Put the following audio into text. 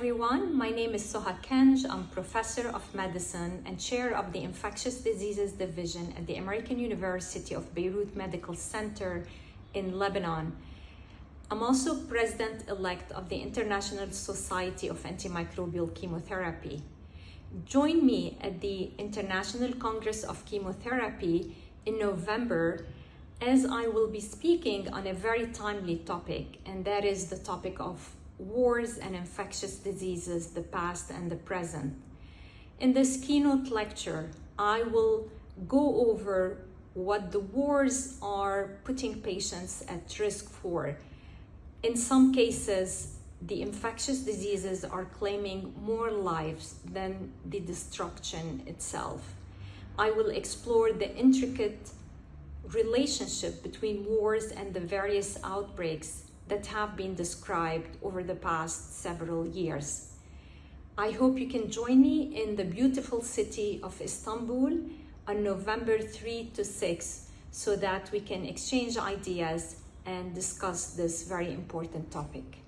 everyone. My name is Souha Kanj. I'm Professor of Medicine and Chair of the Infectious Diseases Division at the American University of Beirut Medical Center in Lebanon. I'm also President-elect of the International Society of Antimicrobial Chemotherapy. Join me at the International Congress of Chemotherapy in November, as I will be speaking on a very timely topic, and that is the topic of wars and infectious diseases, the past and the present. In this keynote lecture, I will go over what the wars are putting patients at risk for. In some cases, the infectious diseases are claiming more lives than the destruction itself. I will explore the intricate relationship between wars and the various outbreaks that have been described over the past several years. I hope you can join me in the beautiful city of Istanbul on November 3 to 6 so that we can exchange ideas and discuss this very important topic.